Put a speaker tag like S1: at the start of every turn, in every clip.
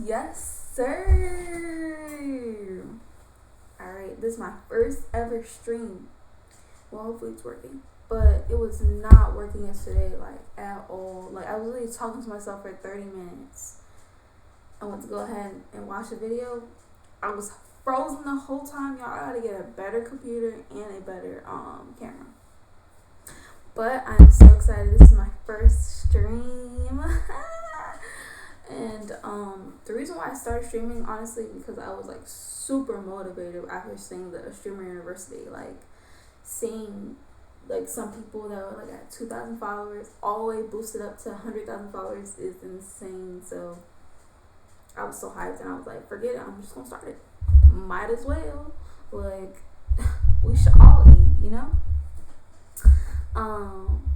S1: Yes, sir. Alright, this is my first ever stream. Well, hopefully it's working. But it was not working yesterday, like, at all. Like, I was literally talking to myself for 30 minutes. I went to go ahead and watch the video. I was frozen the whole time. Y'all, I gotta get a better computer and a better camera. But I'm so excited. This is my first stream. And the reason why I started streaming, honestly, because I was like super motivated after seeing the Streamer University, like seeing like some people that were like at 2,000 followers all the way boosted up to 100,000 followers is insane. So I was so hyped, and I was like, forget it, I'm just gonna start it. Might as well. Like, we should all eat, you know?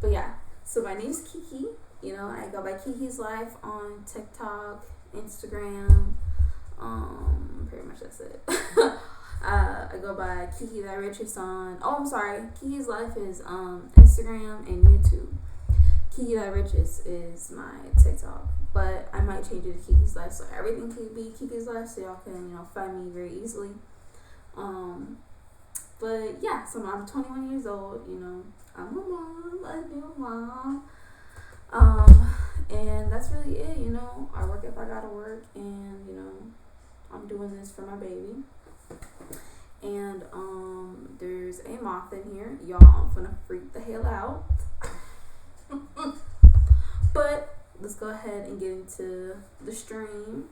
S1: But yeah, so my name's Kiki. You know, I go by Kiki's Life on TikTok, Instagram. Pretty much that's it. I go by Kiki That Richest on. Oh, I'm sorry. Kiki's Life is Instagram and YouTube. Kiki That Richest is my TikTok, but I might change it to Kiki's Life, so everything could be Kiki's Life, so y'all can find me very easily. But yeah, so I'm 21 years old. I'm a mom, a new mom. And that's really it, I work if I gotta work, and, I'm doing this for my baby. And, there's a moth in here. Y'all, I'm finna freak the hell out. But, let's go ahead and get into the stream.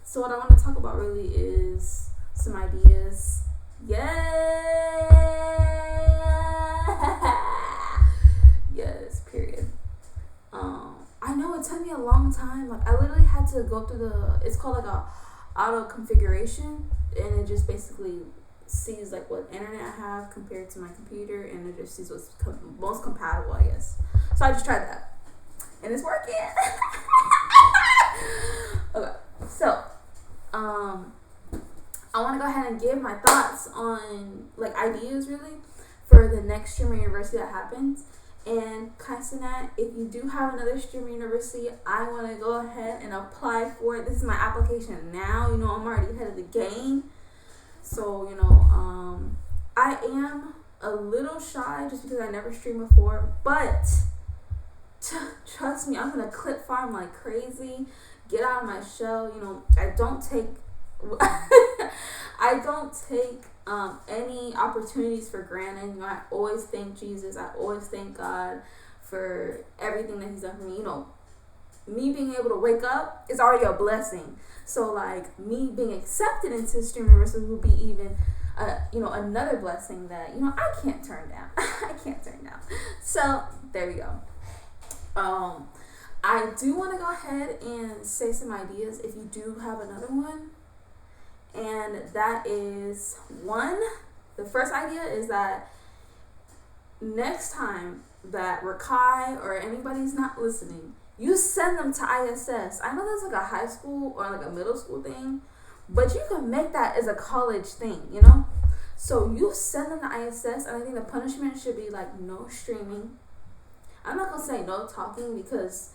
S1: So what I want to talk about really is some ideas. Yes, period. I know it took me a long time. Like, I literally had to go through it's called like a auto configuration, and it just basically sees like what internet I have compared to my computer, and it just sees what's most compatible, I guess. So I just tried that, and it's working. Okay, so I want to go ahead and give my thoughts on like ideas really for the next Streamer University that happens. And Kaisenat, if you do have another Streamer University, I want to go ahead and apply for it. This is my application now. I'm already ahead of the game. So, I am a little shy just because I never streamed before. But trust me, I'm going to clip farm like crazy. Get out of my shell. I don't take any opportunities for granted. I always thank Jesus. I always thank God for everything that He's done for me. Me being able to wake up is already a blessing. So like me being accepted into Streamer University will be even another blessing that I can't turn down. I can't turn down. So there we go. I do want to go ahead and say some ideas if you do have another one. And that is one. The first idea is that next time that Rakai or anybody's not listening, you send them to ISS. I know that's like a high school or like a middle school thing, but you can make that as a college thing, So you send them to ISS, and I think the punishment should be like no streaming. I'm not gonna say no talking because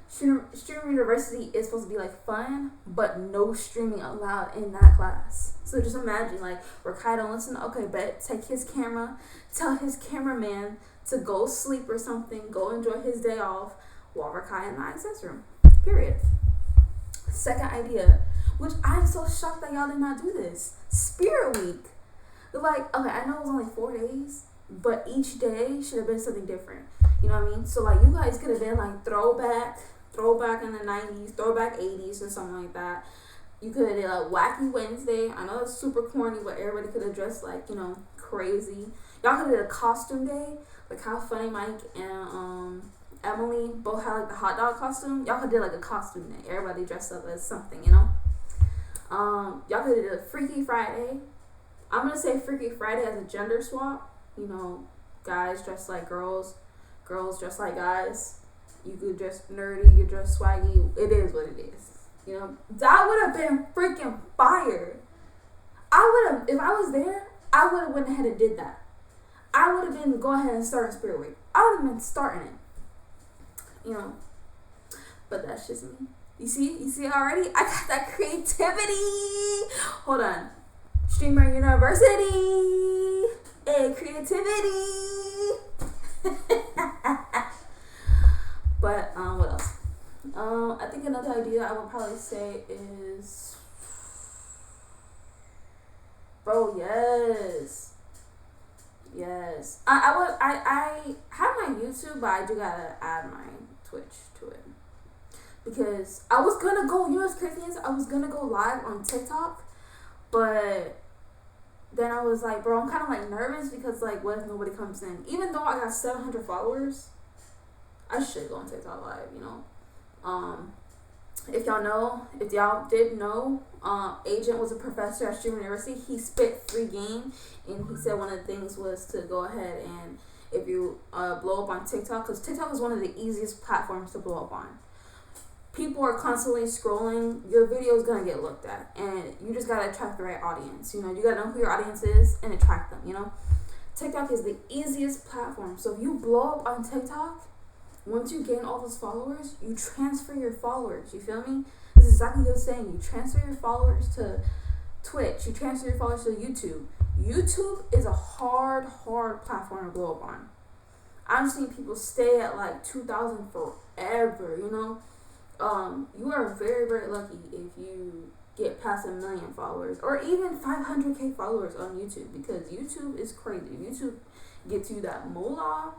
S1: Streamer University is supposed to be like fun, but no streaming allowed in that class. So just imagine like Rakai don't listen. Okay, bet take his camera, tell his cameraman to go sleep or something, go enjoy his day off while Rakai in the ISS room. Period. Second idea, which I'm so shocked that y'all did not do this. Spirit Week. Like, okay, I know it was only 4 days, but each day should have been something different. You know what I mean? So like you guys could have been like throwback in the 90s, throwback 80s or something like that. You could have did a Wacky Wednesday. I know it's super corny, but everybody could have dressed like, crazy. Y'all could have did a costume day, like how Funny Mike and Emily both had like the hot dog costume. Y'all could have did like a costume day. Everybody dressed up as something, Y'all could have did a Freaky Friday. I'm going to say Freaky Friday as a gender swap. Guys dressed like girls, girls dressed like guys. You could dress nerdy, you could dress swaggy. It is what it is. That would have been freaking fire. If I was there, I would have went ahead and did that. I would have been go ahead and start a Spirit Week. I would have been starting it. But that's just me. You see already? I got that creativity. Hold on. Streamer University. Hey, creativity. But what else? I think another idea I would probably say is, bro, yes. I have my YouTube, but I do gotta add my Twitch to it. Because I was gonna go, you know what's crazy is I was gonna go live on TikTok, but then I was like, bro, I'm kind of like nervous because like, what if nobody comes in? Even though I got 700 followers, I should go on TikTok live, you know. If y'all did know, Agent was a professor at Streamer University. He spit free game, and he said one of the things was to go ahead and if you blow up on TikTok, because TikTok is one of the easiest platforms to blow up on. People are constantly scrolling, your video is gonna get looked at, and you just gotta attract the right audience. You know, you gotta know who your audience is and attract them. You know, TikTok is the easiest platform. So if you blow up on TikTok, once you gain all those followers, you transfer your followers. You feel me? This is exactly what I was saying. You transfer your followers to Twitch. You transfer your followers to YouTube. YouTube is a hard platform to blow up on. I've seen people stay at like 2,000 forever. You know. You are very, very lucky if you get past 1 million followers or even 500K followers on YouTube, because YouTube is crazy. YouTube gets you that moolah.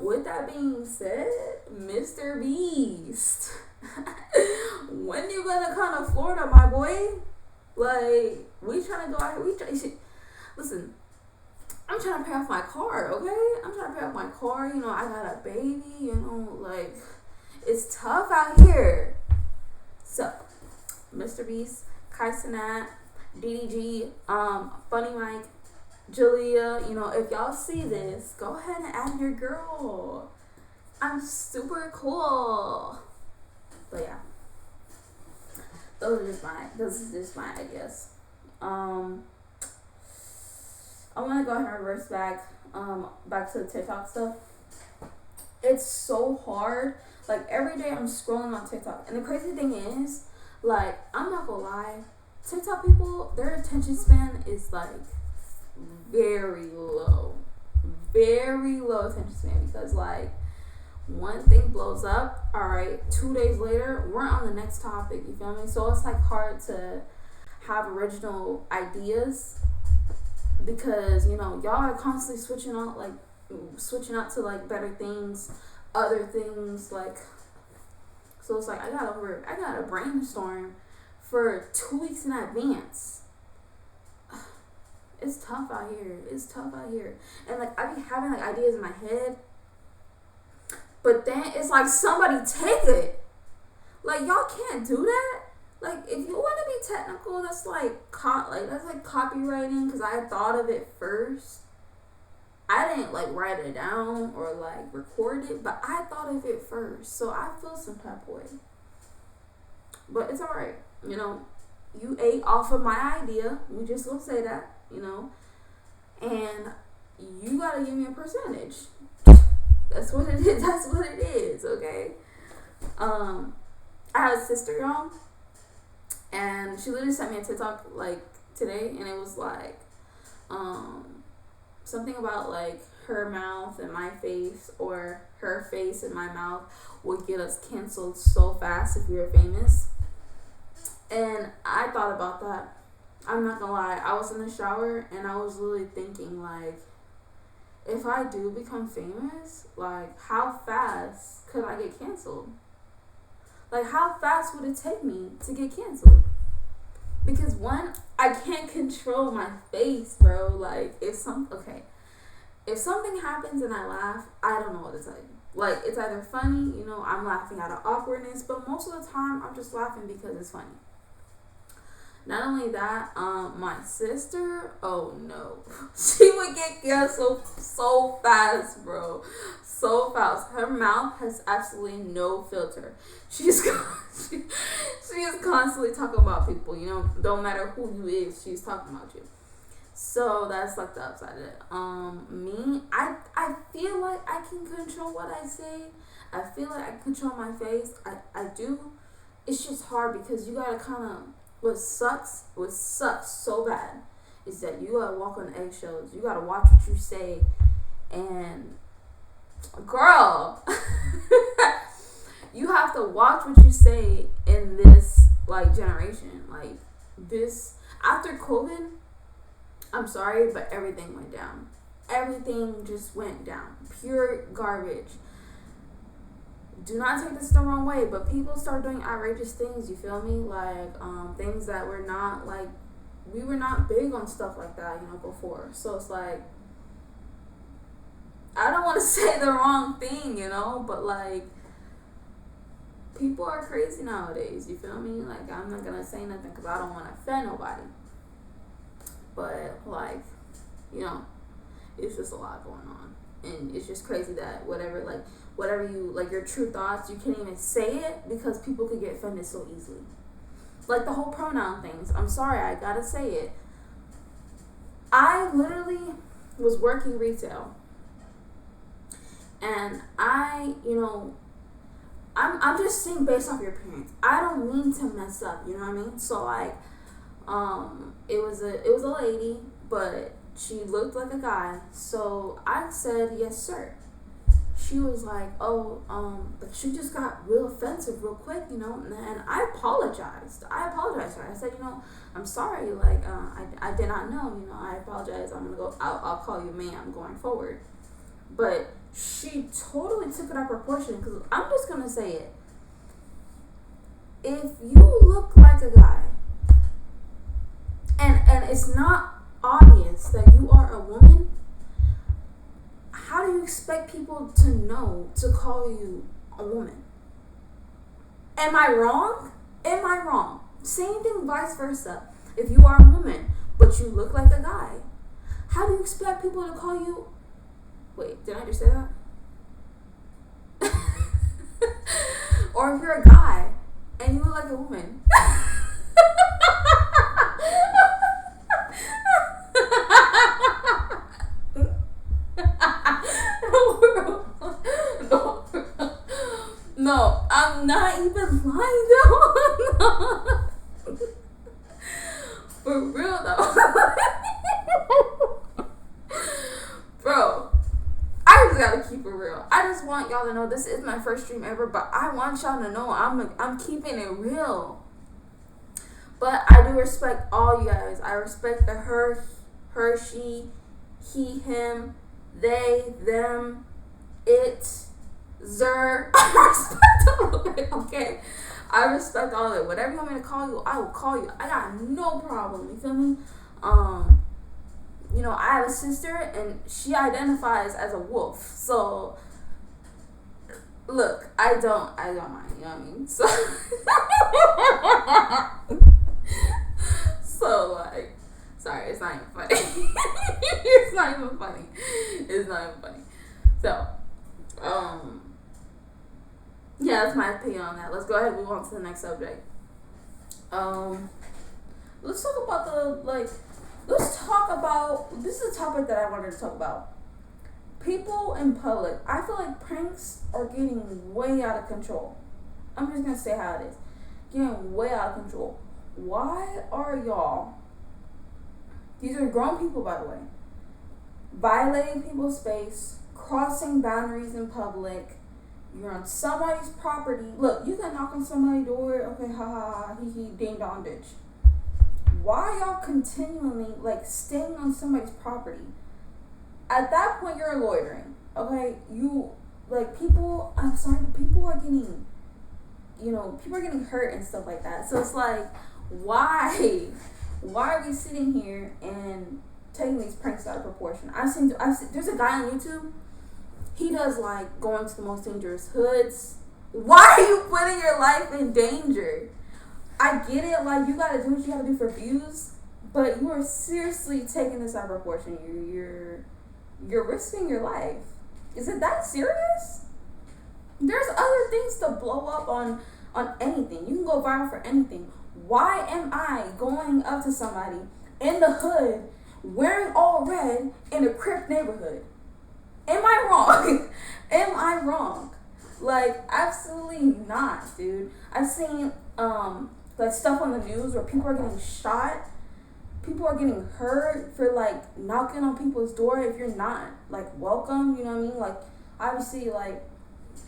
S1: With that being said, Mr. Beast, when you gonna come to Florida, my boy? Like, we trying to go out here. Listen, I'm trying to pay off my car, okay? I'm trying to pay off my car. You know, I got a baby, you know, like, it's tough out here. So, Mr. Beast, Kai Cenat, DDG, Funny Mike, Julia, you know, if y'all see this, go ahead and add your girl. I'm super cool. But yeah, those are just my ideas. I want to go ahead and reverse back to the TikTok stuff. It's so hard. Like, every day I'm scrolling on TikTok, and the crazy thing is, like, I'm not gonna lie, TikTok people, their attention span is like very low attention span, because like, one thing blows up, all right, 2 days later we're on the next topic. You feel me? So it's like hard to have original ideas, because, you know, y'all are constantly switching out to like better things, other things, like, so it's like I gotta brainstorm for 2 weeks in advance. It's tough out here. And like, I be having like ideas in my head, but then it's like, somebody take it. Like, y'all can't do that. Like, if you want to be technical, that's like copywriting, because I thought of it first. I didn't like write it down or like record it, but I thought of it first, so I feel some type of way. But it's alright, you know. You ate off of my idea. We just gonna say that, you know. And you gotta give me a percentage. That's what it is. Okay. I have a sister, y'all, and she literally sent me a TikTok like today, and it was like, something about like her mouth and my face, or her face and my mouth would get us canceled so fast if we were famous. And I thought about that. I'm not gonna lie, I was in the shower and I was really thinking, like, if I do become famous, like, how fast could I get canceled? Like, how fast would it take me to get canceled? Because one, I can't control my face, bro. Like, if something happens and I laugh, I don't know what to tell you. Like, it's either funny, you know, I'm laughing out of awkwardness, but most of the time I'm just laughing because it's funny. Not only that, my sister, oh no, she would get canceled so fast, bro. So fast. Her mouth has absolutely no filter. She is constantly talking about people, you know, don't matter who you is, she's talking about you. So that's like the upside of it. Me, I feel like I can control what I say. I feel like I can control my face. I do. It's just hard because you gotta kind of. What sucks so bad is that you gotta walk on eggshells. You gotta watch what you say, and girl, you have to watch what you say in this like generation. Like this after COVID, I'm sorry, but everything went down. Everything just went down. Pure garbage. Do not take this the wrong way, but people start doing outrageous things, you feel me? Like, things that were not, like, we were not big on stuff like that, before. So it's like, I don't want to say the wrong thing, but, like, people are crazy nowadays, you feel me? Like, I'm not going to say nothing because I don't want to offend nobody. But, like, it's just a lot going on. And it's just crazy that whatever you, like, your true thoughts, you can't even say it because people could get offended so easily. Like, the whole pronoun things. I'm sorry, I gotta say it. I literally was working retail. And I'm just saying based off your appearance. I don't mean to mess up, you know what I mean? So, like, it was a lady, but she looked like a guy. So I said, yes, sir. She was like, oh, but she just got real offensive real quick, and I apologized. To her. I said, I'm sorry, like, I did not know, I apologize. I'll call you ma'am going forward. But she totally took it out of proportion, because I'm just going to say it. If you look like a guy, and it's not obvious that you are a woman, how do you expect people to know to call you a woman? Am I wrong? Same thing vice versa. If you are a woman, but you look like a guy, how do you expect people to call you... Wait, did I just say that? Or if you're a guy, and you look like a woman... No, I'm not even lying though. For real though. Bro, I just gotta keep it real. I just want y'all to know this is my first stream ever, but I want y'all to know I'm keeping it real. But I do respect all you guys. I respect the her, she, he, him, they, them, it, zer. I respect all of it, okay? I respect all of it. Whatever you want me to call you, I will call you. I got no problem. You feel me? I have a sister and she identifies as a wolf. So look, I don't mind, you know what I mean? So like, sorry, it's not even funny. It's not even funny. So, yeah, that's my opinion on that. Let's go ahead and move on to the next subject. Let's talk about, this is a topic that I wanted to talk about. People in public. I feel like pranks are getting way out of control. I'm just going to say how it is. Getting way out of control. Why are y'all, these are grown people by the way, violating people's space, crossing boundaries in public? You're on somebody's property. Look, you can knock on somebody's door. Okay, ha ha ha, he ding dong bitch. Why y'all continually staying on somebody's property? At that point, you're loitering. Okay, people. I'm sorry, but people are getting, people are getting hurt and stuff like that. So it's like, why are we sitting here and taking these pranks out of proportion? I've seen. There's a guy on YouTube. He does going to the most dangerous hoods. Why are you putting your life in danger? I get it, you gotta do what you gotta do for views, but you are seriously taking this out of proportion. You're risking your life. Is it that serious? There's other things to blow up on anything. You can go viral for anything. Why am I going up to somebody in the hood wearing all red in a Crip neighborhood. Am I wrong? Am I wrong? Like, absolutely not, dude. I've seen like stuff on the news where people are getting shot, people are getting hurt for like knocking on people's door if you're not like welcome. You know what I mean? Like, obviously, like,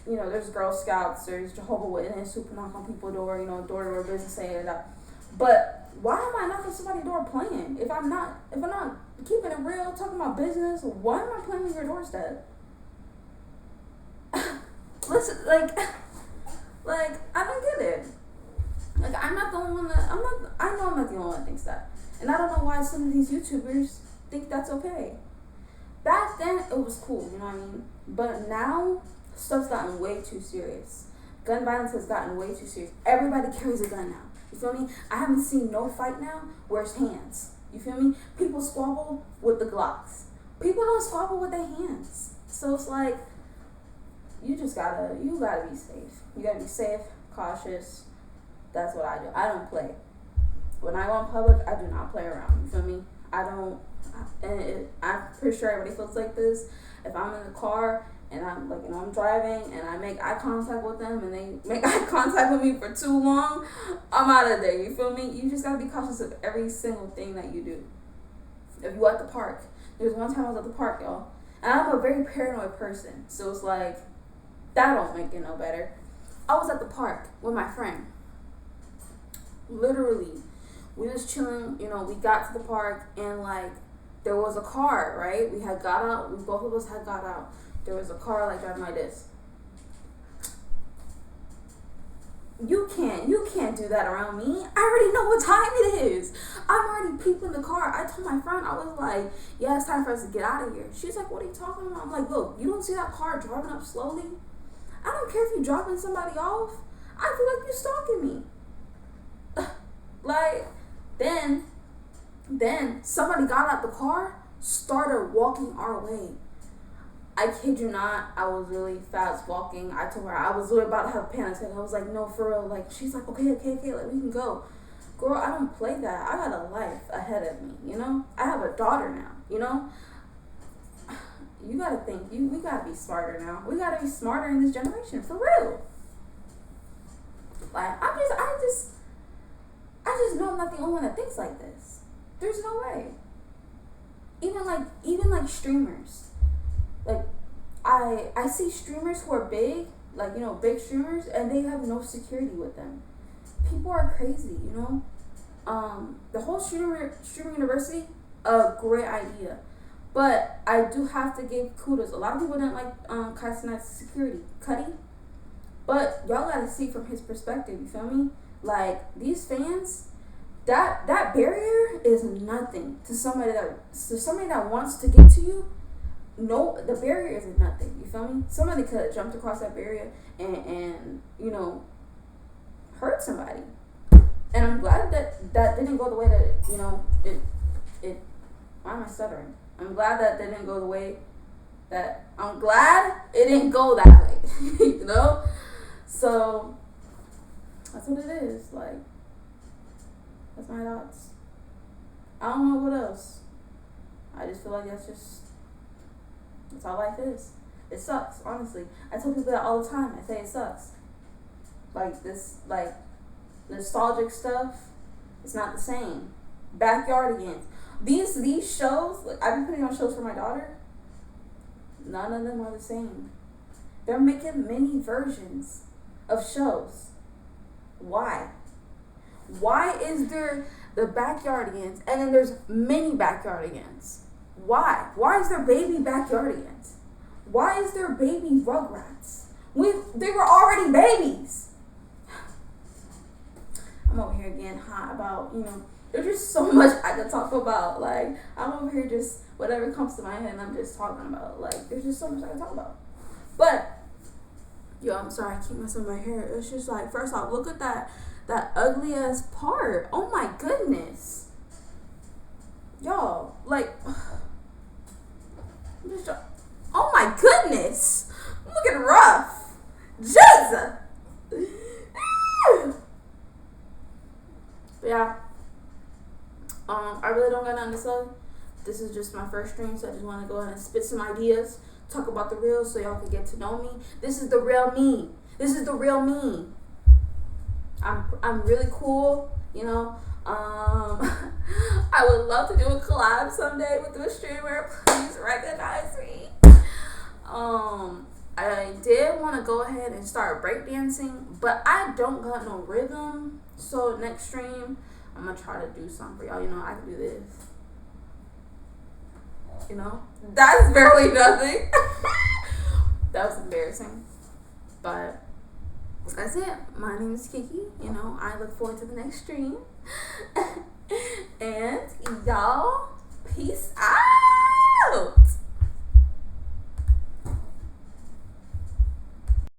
S1: you know, there's Girl Scouts, there's Jehovah's Witness who knock on people's door, you know, door-to-door business, saying that. But why am I knocking somebody's door playing? If I'm not keeping it real, talking about business, why am I playing on your doorstep? Listen, like I don't get it. Like, I'm not the only one I know I'm not the only one that thinks that. And I don't know why some of these YouTubers think that's okay. Back then, it was cool, you know what I mean? But now, stuff's gotten way too serious. Gun violence has gotten way too serious. Everybody carries a gun now. You feel me? I haven't seen no fight now where it's hands. You feel me? People squabble with the Glocks. People don't squabble with their hands. So it's like, you gotta be safe. You gotta be safe, cautious. That's what I do. I don't play. When I go in public, I do not play around. You feel me? I don't, and I'm pretty sure everybody feels like this. If I'm in the car and I'm like, you know, I'm driving and I make eye contact with them and they make eye contact with me for too long, I'm out of there. You feel me? You just gotta be cautious of every single thing that you do. If you at the park, there's one time I was at the park, y'all, and I'm a very paranoid person, so it's like, that don't make it no better. I was at the park with my friend. Literally, we was chilling, you know, we got to the park and like, there was a car, right? We had got out, both of us had got out. There was a car like driving like this. You can't do that around me. I already know what time it is. I'm already peeping the car. I told my friend, I was like, yeah, it's time for us to get out of here. She's like, what are you talking about? I'm like, look, you don't see that car driving up slowly? I don't care if you're dropping somebody off. I feel like you're stalking me. Like, then somebody got out the car, started walking our way. I kid you not, I was really fast walking. I told her I was really about to have a panic attack. I was like, no, for real. Like, she's like, okay, like, we can go. Girl, I don't play that. I got a life ahead of me, you know? I have a daughter now, you know? You gotta think, we gotta be smarter now. We gotta be smarter in this generation, for real. Like, I just know I'm not the only one that thinks like this. There's no way. Even like streamers. Like, I see streamers who are big, like, you know, big streamers, and they have no security with them. People are crazy, you know? The whole streaming university, a great idea. But I do have to give kudos. A lot of people didn't like Kaisen's security, Cuddy. But y'all gotta see from his perspective, you feel me? Like, these fans, that barrier is nothing to somebody that wants to get to you. No, the barrier isn't nothing. You feel me? Somebody could have jumped across that barrier and you know, hurt somebody. And I'm glad that didn't go the way that, you know, it. Why am I stuttering? I'm glad that didn't go the way that. I'm glad it didn't go that way. You know? So that's what it is. Like, that's my thoughts. I don't know what else. I just feel like that's how life is. It sucks, honestly. I tell people that all the time. I say it sucks. Like, this, like, nostalgic stuff, it's not the same. Backyardigans. These shows, like, I've been putting on shows for my daughter. None of them are the same. They're making mini versions of shows. Why? Why is there the Backyardigans and then there's mini Backyardigans? Why? Why is there baby Backyardigans? Why is there baby Rugrats? They were already babies. I'm over here getting hot about, you know, there's just so much I could talk about. Like, I'm over here just, whatever comes to my head, and I'm just talking about. Like, there's just so much I can talk about. But, yo, I'm sorry, I keep messing with my hair. It's just like, first off, look at that ugly ass part. Oh my goodness. Y'all, like, oh my goodness. I'm looking rough. Jesus. But yeah. I really don't got nothing to say. this is just my first stream, so I just want to go ahead and spit some ideas, talk about the real, so y'all can get to know me. This is the real me. This is the real me. I'm really cool, you know. I would love to do a collab someday with a streamer. Please recognize me. I did want to go ahead and start breakdancing, but I don't got no rhythm. So next stream, I'm gonna try to do something for y'all. You know, I can do this. You know, that's barely nothing. That was embarrassing, but that's it. My name is Kiki. You know, I look forward to the next stream. And y'all, peace out.